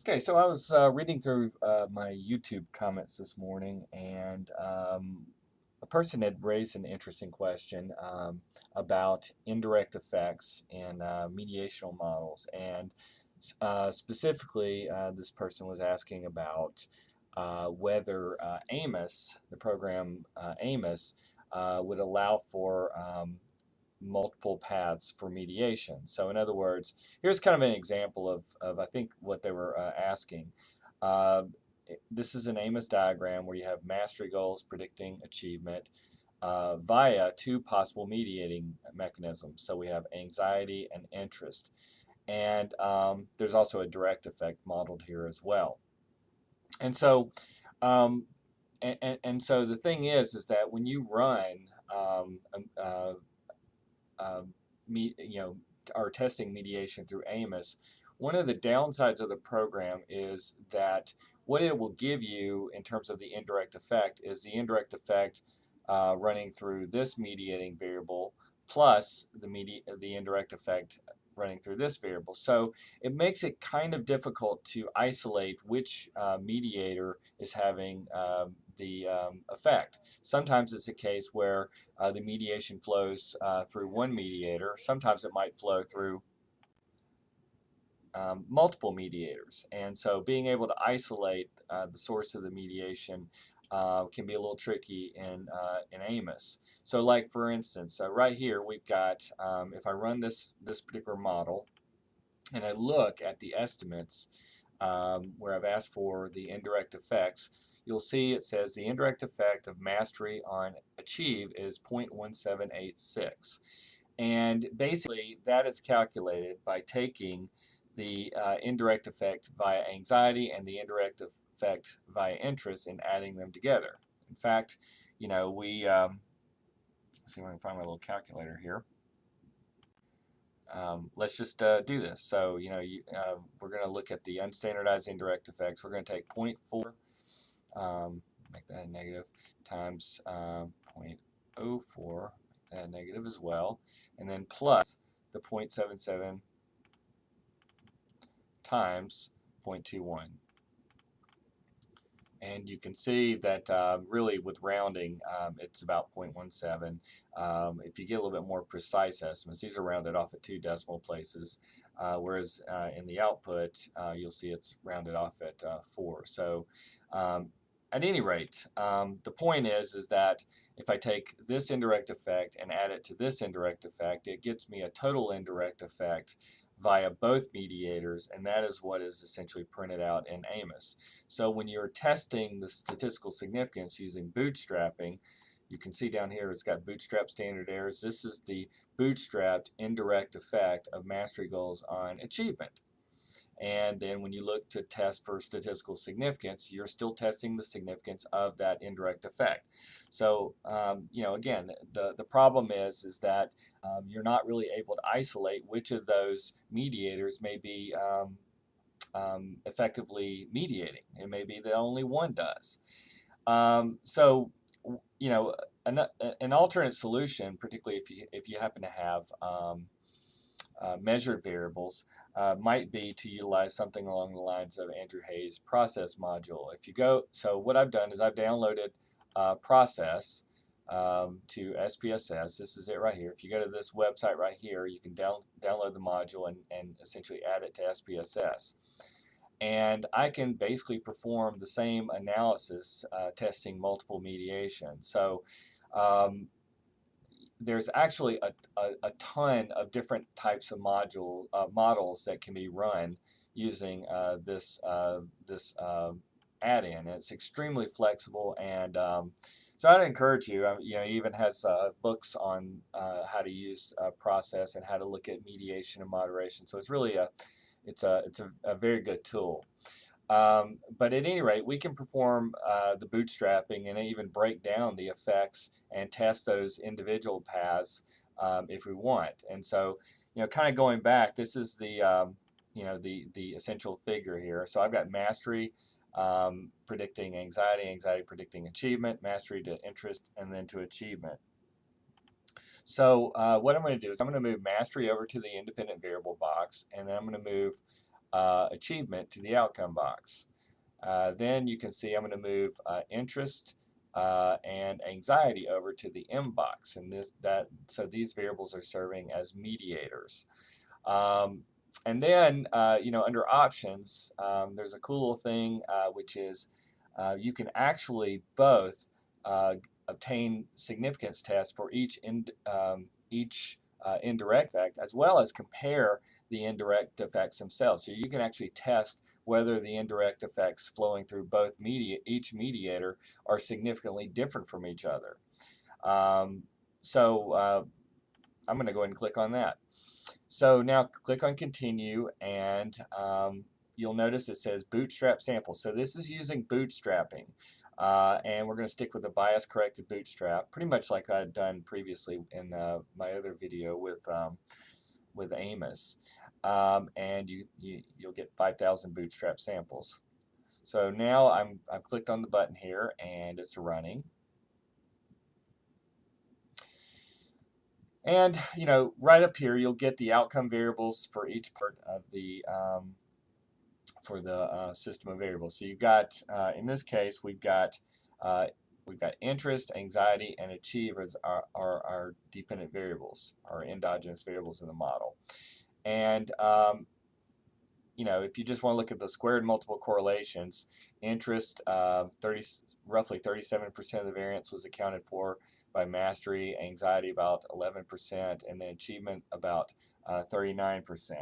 Okay, so I was reading through my YouTube comments this morning, and a person had raised an interesting question about indirect effects in mediational models. And specifically, this person was asking about whether AMOS, the program AMOS, would allow for multiple paths for mediation. So in other words, here's kind of an example of I think what they were asking. Uh, this is an AMOS diagram where you have mastery goals predicting achievement via two possible mediating mechanisms. So we have anxiety and interest. And there's also a direct effect modeled here as well. And so um, and so the thing is that when you run you know, are testing mediation through AMOS, one of the downsides of the program is that what it will give you in terms of the indirect effect is the indirect effect running through this mediating variable plus the indirect effect running through this variable. So it makes it kind of difficult to isolate which mediator is having the effect. Sometimes it's a case where the mediation flows through one mediator. Sometimes it might flow through multiple mediators. And so being able to isolate the source of the mediation can be a little tricky in AMOS. So like for instance, right here we've got, if I run this particular model and I look at the estimates where I've asked for the indirect effects, you'll see it says the indirect effect of mastery on achieve is 0.1786. And basically, that is calculated by taking the indirect effect via anxiety and the indirect effect via interest and adding them together. In fact, you know, let's see if I can find my little calculator here. Let's just do this. So, we're going to look at the unstandardized indirect effects. We're going to take zero point 0.4, make that a negative, times 0.04, make that a negative as well, and then plus the 0.77 times 0.21. And you can see that really with rounding, it's about 0.17. If you get a little bit more precise estimates, these are rounded off at 2 decimal places, whereas in the output, you'll see it's rounded off at 4. So at any rate, the point is that if I take this indirect effect and add it to this indirect effect, it gets me a total indirect effect via both mediators, and that is what is essentially printed out in AMOS. So when you're testing the statistical significance using bootstrapping, you can see down here it's got bootstrap standard errors. This is the bootstrapped indirect effect of mastery goals on achievement. And then when you look to test for statistical significance, you're still testing the significance of that indirect effect. So, again, the problem is that you're not really able to isolate which of those mediators may be effectively mediating. It may be that only one does. So, you know, an alternate solution, particularly if you happen to have measured variables, might be to utilize something along the lines of Andrew Hayes' process module. If you go, so what I've done is I've downloaded process to SPSS. This is it right here. If you go to this website right here, you can download the module and essentially add it to SPSS. And I can basically perform the same analysis testing multiple mediation. So um, there's actually a ton of different types of models that can be run using this add-in. It's extremely flexible, and so I'd encourage you. He even has books on how to use process and how to look at mediation and moderation. So it's really a very good tool. But at any rate, we can perform the bootstrapping and even break down the effects and test those individual paths if we want. And so, kind of going back, this is the essential figure here. So I've got mastery predicting anxiety, anxiety predicting achievement, mastery to interest, and then to achievement. So what I'm going to do is I'm going to move mastery over to the independent variable box, and then I'm going to move achievement to the outcome box. Then you can see I'm going to move interest and anxiety over to the M box, and so these variables are serving as mediators. And then under options, there's a cool little thing which is you can actually both obtain significance tests for each indirect effect, as well as compare the indirect effects themselves. So you can actually test whether the indirect effects flowing through each mediator are significantly different from each other. So I'm going to go ahead and click on that. So now click on continue, and you'll notice it says bootstrap sample. So this is using bootstrapping, and we're going to stick with the bias corrected bootstrap, pretty much like I had done previously in my other video with AMOS. And you'll get 5,000 bootstrap samples. So now I've clicked on the button here, and it's running. And right up here you'll get the outcome variables for each part of the system of variables. So you've got in this case we've got interest, anxiety, and achieve as our dependent variables, our endogenous variables in the model. And if you just want to look at the squared multiple correlations, interest, roughly 37% of the variance was accounted for by mastery, anxiety about 11%, and then achievement about 39%.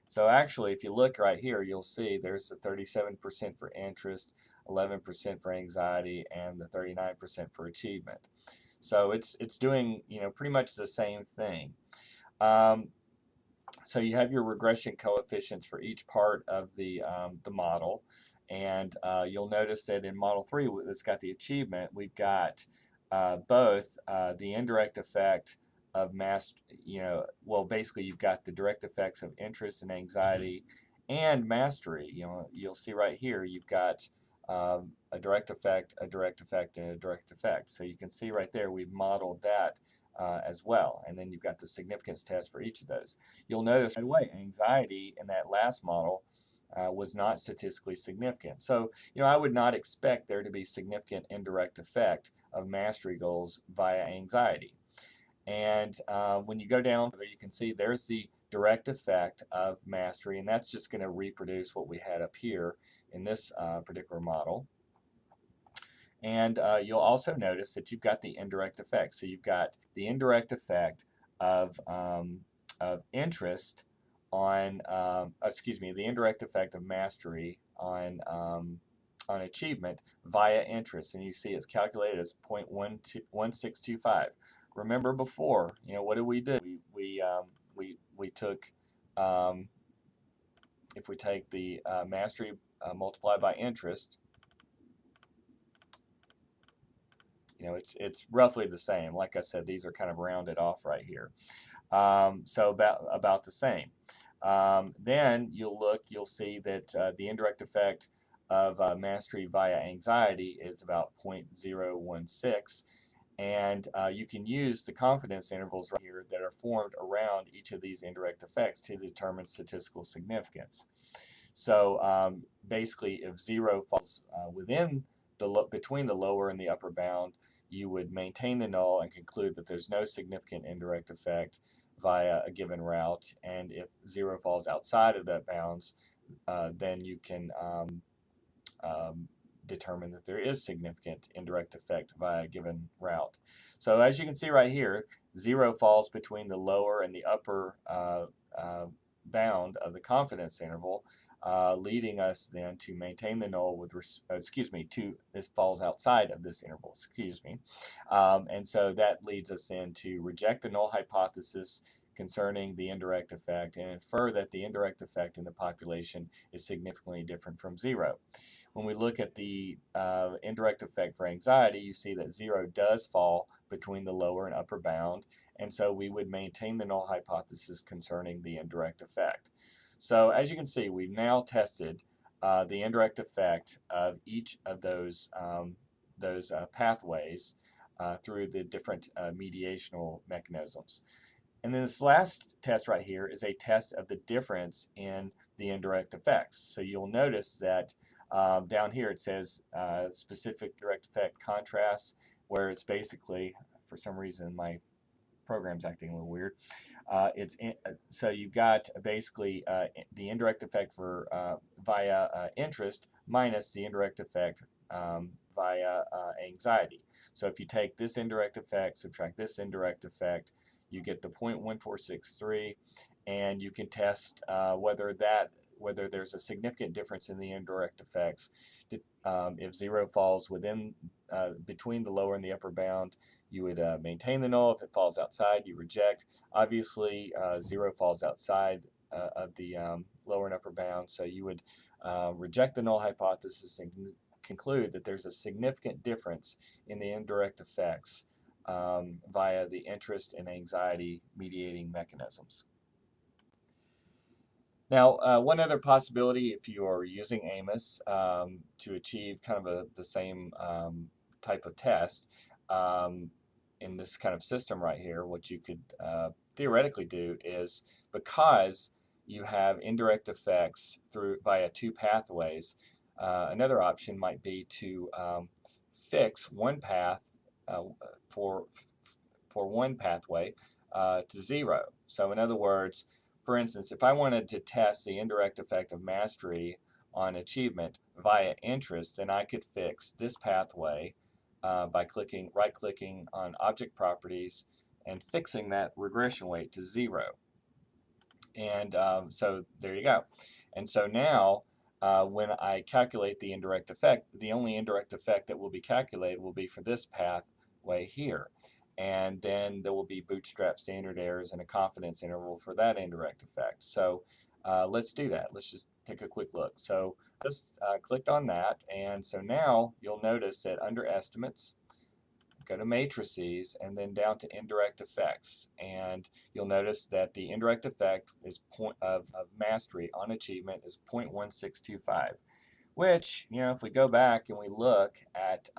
So actually, if you look right here, you'll see there's a 37% for interest, 11% for anxiety, and the 39% for achievement. So it's doing pretty much the same thing. So you have your regression coefficients for each part of the model, and you'll notice that in Model 3 that's got the achievement, we've got both the indirect effect of well, basically you've got the direct effects of interest and anxiety and mastery. You'll see right here you've got a direct effect, a direct effect, and a direct effect. So you can see right there we've modeled that as well, and then you've got the significance test for each of those. You'll notice right away anxiety in that last model was not statistically significant. So I would not expect there to be significant indirect effect of mastery goals via anxiety. And when you go down there, you can see there's the direct effect of mastery, and that's just going to reproduce what we had up here in this particular model. And you'll also notice that you've got the indirect effect. So you've got the indirect effect of interest on, the indirect effect of mastery on achievement via interest. And you see it's calculated as 0.1625. Remember before, what did we do? We took, if we take the mastery multiplied by interest, it's roughly the same. Like I said, these are kind of rounded off right here. So about the same. Then you'll see that the indirect effect of mastery via anxiety is about 0.016. And you can use the confidence intervals right here that are formed around each of these indirect effects to determine statistical significance. So basically, if 0 falls between the lower and the upper bound, you would maintain the null and conclude that there's no significant indirect effect via a given route. And if 0 falls outside of that bounds, then you can determine that there is significant indirect effect via a given route. So as you can see right here, 0 falls between the lower and the upper bound of the confidence interval, leading us then to maintain the null with this falls outside of this interval, and so that leads us then to reject the null hypothesis concerning the indirect effect and infer that the indirect effect in the population is significantly different from 0. When we look at the indirect effect for anxiety, you see that 0 does fall between the lower and upper bound, and so we would maintain the null hypothesis concerning the indirect effect. So as you can see, we've now tested the indirect effect of each of those pathways through the different mediational mechanisms. And then this last test right here is a test of the difference in the indirect effects. So you'll notice that down here it says specific direct effect contrast, where it's basically, for some reason my program's acting a little weird. So you've got basically the indirect effect for via interest minus the indirect effect via anxiety. So if you take this indirect effect, subtract this indirect effect, you get the 0.1463, and you can test whether there's a significant difference in the indirect effects. If 0 falls within between the lower and the upper bound, you would maintain the null. If it falls outside, you reject. Obviously, 0 falls outside of the lower and upper bound, so you would reject the null hypothesis and conclude that there's a significant difference in the indirect effects via the interest and anxiety mediating mechanisms. Now, one other possibility, if you are using AMOS to achieve kind of the same type of test, in this kind of system right here, what you could theoretically do is, because you have indirect effects via two pathways, another option might be to fix one path for one pathway to 0. So in other words, for instance, if I wanted to test the indirect effect of mastery on achievement via interest, then I could fix this pathway by right-clicking on Object Properties and fixing that regression weight to 0. And so there you go. And so now, when I calculate the indirect effect, the only indirect effect that will be calculated will be for this pathway here. And then there will be bootstrap standard errors and a confidence interval for that indirect effect. So let's do that. Let's just take a quick look. So just clicked on that, and so now you'll notice that under estimates, go to matrices, and then down to indirect effects, and you'll notice that the indirect effect is of mastery on achievement is 0.1625, which, if we go back and we look at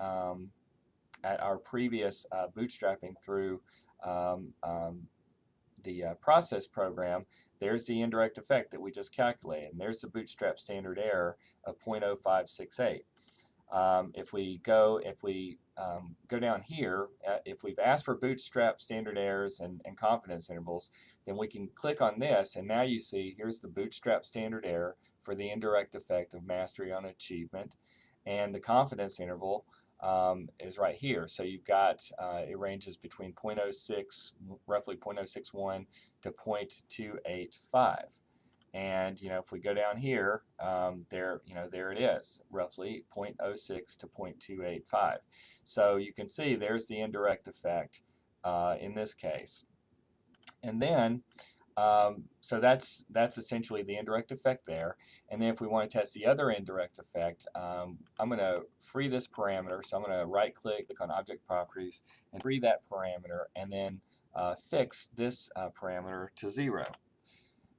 our previous bootstrapping through the process program, there's the indirect effect that we just calculated, and there's the bootstrap standard error of 0.0568. If we go down here, if we've asked for bootstrap standard errors and confidence intervals, then we can click on this, and now you see here's the bootstrap standard error for the indirect effect of mastery on achievement, and the confidence interval is right here. So you've got it ranges between 0.06, roughly 0.061 to 0.285. And if we go down here, there it is, roughly 0.06 to 0.285. So you can see there's the indirect effect in this case. And then so that's essentially the indirect effect there. And then if we want to test the other indirect effect, I'm going to free this parameter. So I'm going to right-click on Object Properties and free that parameter, and then fix this parameter to 0.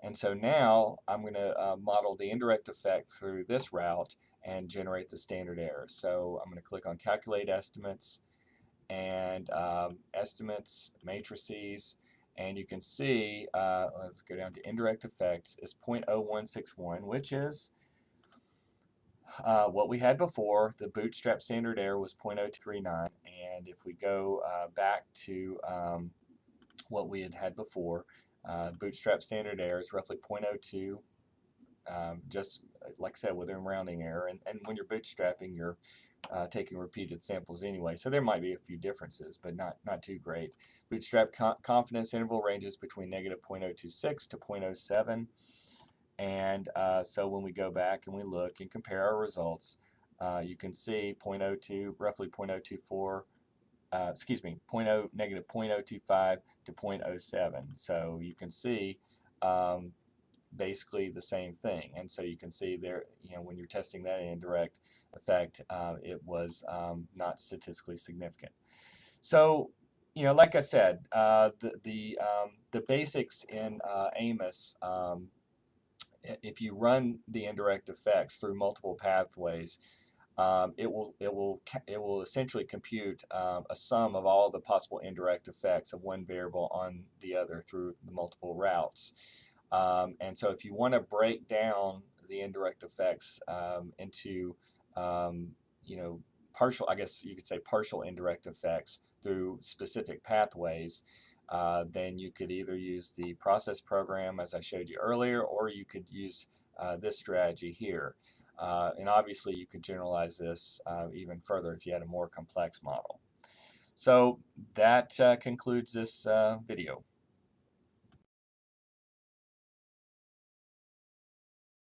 And so now I'm going to model the indirect effect through this route and generate the standard error. So I'm going to click on Calculate Estimates, and Estimates, Matrices, and you can see, let's go down to indirect effects, is 0.0161, which is what we had before. The bootstrap standard error was 0.0239, and if we go back to what we had before, bootstrap standard error is roughly 0.02, just like I said, within rounding error. And when you're bootstrapping, you're taking repeated samples anyway, so there might be a few differences, but not too great. Bootstrap confidence interval ranges between negative 0.026 to 0.07, and so when we go back and we look and compare our results, you can see 0.02, roughly 0.024, negative 0.025 to 0.07. So you can see basically the same thing. And so you can see there, when you're testing that indirect effect, it was not statistically significant. So, like I said, the basics in AMOS, if you run the indirect effects through multiple pathways, it will essentially compute a sum of all the possible indirect effects of one variable on the other through the multiple routes. And so if you want to break down the indirect effects into, you know, partial, I guess you could say partial indirect effects through specific pathways, then you could either use the process program as I showed you earlier, or you could use this strategy here. And obviously you could generalize this even further if you had a more complex model. So that concludes this video.